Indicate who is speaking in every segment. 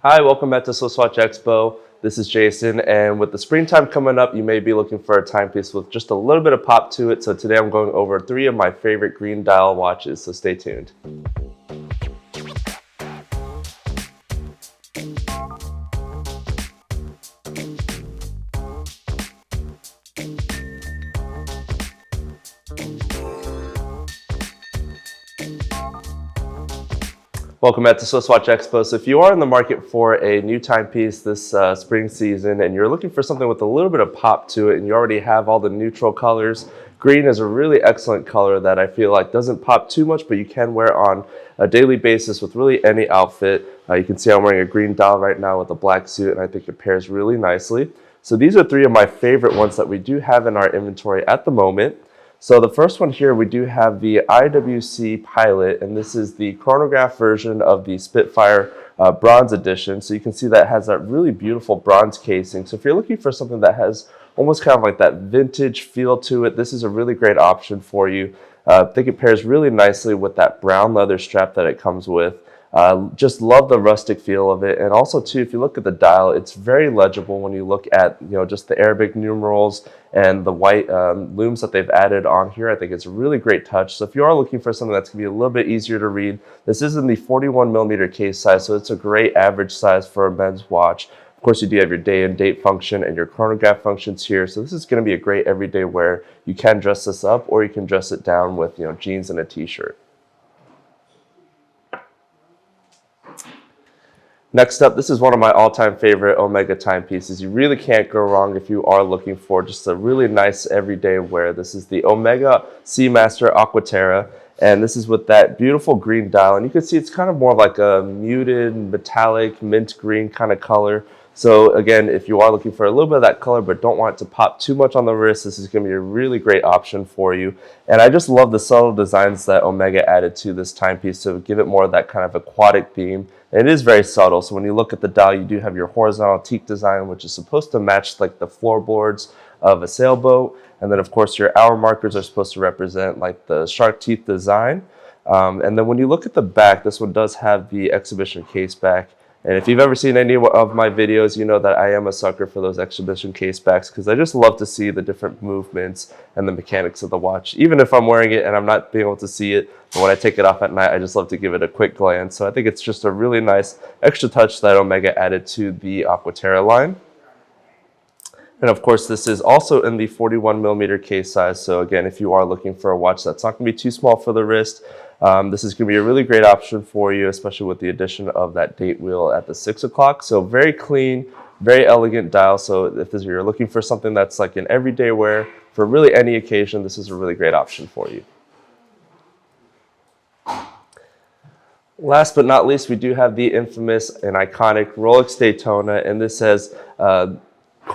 Speaker 1: Hi, welcome back to SwissWatchExpo. This is Jason, and with the springtime coming up, you may be looking for a timepiece with just a little bit of pop to it. So today I'm going over 3 of my favorite green dial watches, so stay tuned. Welcome back to SwissWatchExpo. So if you are in the market for a new timepiece this spring season and you're looking for something with a little bit of pop to it and you already have all the neutral colors, green is a really excellent color that I feel like doesn't pop too much, but you can wear on a daily basis with really any outfit. You can see I'm wearing a green dial right now with a black suit, and I think it pairs really nicely. So these are 3 of my favorite ones that we do have in our inventory at the moment. So the first one here, we do have the IWC Pilot, and this is the chronograph version of the Spitfire Bronze Edition. So you can see that has that really beautiful bronze casing. So if you're looking for something that has almost kind of like that vintage feel to it, this is a really great option for you. I think it pairs really nicely with that brown leather strap that it comes with. Just love the rustic feel of it, and also too, if you look at the dial, it's very legible when you look at just the Arabic numerals and the white looms that they've added on here. I think it's a really great touch. So if you are looking for something that's going to be a little bit easier to read, this is in the 41mm case size, so it's a great average size for a men's watch. Of course, you do have your day and date function and your chronograph functions here, so this is going to be a great everyday wear. You can dress this up, or you can dress it down with jeans and a t-shirt. Next up, this is one of my all-time favorite Omega timepieces. You really can't go wrong if you are looking for just a really nice everyday wear. This is the Omega Seamaster Aquatera, and this is with that beautiful green dial. And you can see it's kind of more like a muted, metallic, mint green kind of color. So again, if you are looking for a little bit of that color but don't want it to pop too much on the wrist, this is going to be a really great option for you. And I just love the subtle designs that Omega added to this timepiece to give it more of that kind of aquatic theme. And it is very subtle, so when you look at the dial, you do have your horizontal teak design, which is supposed to match like the floorboards of a sailboat. And then of course your hour markers are supposed to represent like the shark teeth design. And then when you look at the back, this one does have the exhibition case back. And if you've ever seen any of my videos, you know that I am a sucker for those exhibition case backs because I just love to see the different movements and the mechanics of the watch. Even if I'm wearing it and I'm not being able to see it, but when I take it off at night, I just love to give it a quick glance. So I think it's just a really nice extra touch that Omega added to the Aquatera line. And of course, this is also in the 41mm case size. So again, if you are looking for a watch that's not going to be too small for the wrist, this is going to be a really great option for you, especially with the addition of that date wheel at the 6 o'clock. So very clean, very elegant dial. So if you're looking for something that's like an everyday wear for really any occasion, this is a really great option for you. Last but not least, we do have the infamous and iconic Rolex Daytona, and this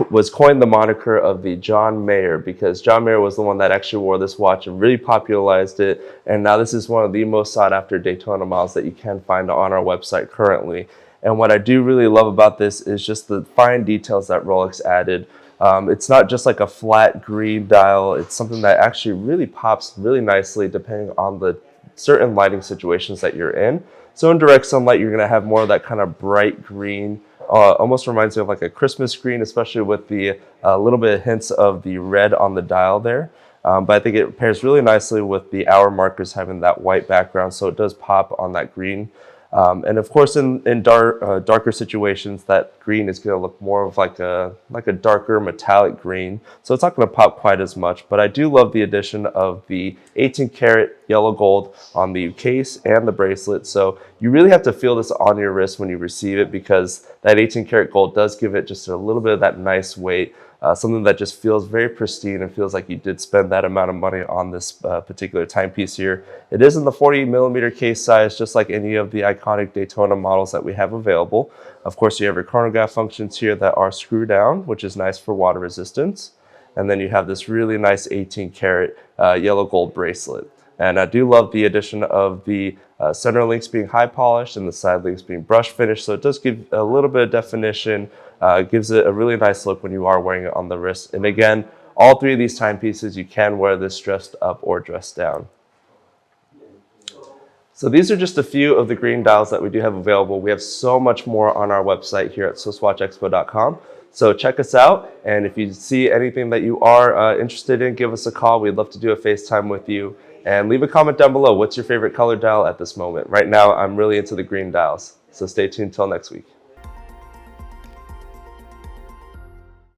Speaker 1: was coined the moniker of the John Mayer because John Mayer was the one that actually wore this watch and really popularized it. And now this is one of the most sought after Daytona models that you can find on our website currently. And what I do really love about this is just the fine details that Rolex added. It's not just like a flat green dial. It's something that actually really pops really nicely depending on the certain lighting situations that you're in. So in direct sunlight, you're going to have more of that kind of bright green. Almost reminds me of like a Christmas green, especially with the little bit of hints of the red on the dial there. But I think it pairs really nicely with the hour markers having that white background, so it does pop on that green. And of course, in darker situations, that green is going to look more of like a darker metallic green. So it's not going to pop quite as much. But I do love the addition of the 18-karat yellow gold on the case and the bracelet. So you really have to feel this on your wrist when you receive it because that 18-karat gold does give it just a little bit of that nice weight. Something that just feels very pristine and feels like you did spend that amount of money on this particular timepiece here. It is in the 40mm case size, just like any of the iconic Daytona models that we have available. Of course, you have your chronograph functions here that are screw down, which is nice for water resistance. And then you have this really nice 18-karat yellow gold bracelet. And I do love the addition of the center links being high polished and the side links being brush finished. So it does give a little bit of definition, gives it a really nice look when you are wearing it on the wrist. And again, all 3 of these timepieces, you can wear this dressed up or dressed down. So these are just a few of the green dials that we do have available. We have so much more on our website here at SwissWatchExpo.com. So check us out, and if you see anything that you are interested in, give us a call. We'd love to do a FaceTime with you. And leave a comment down below. What's your favorite color dial at this moment? Right now, I'm really into the green dials. So stay tuned till next week.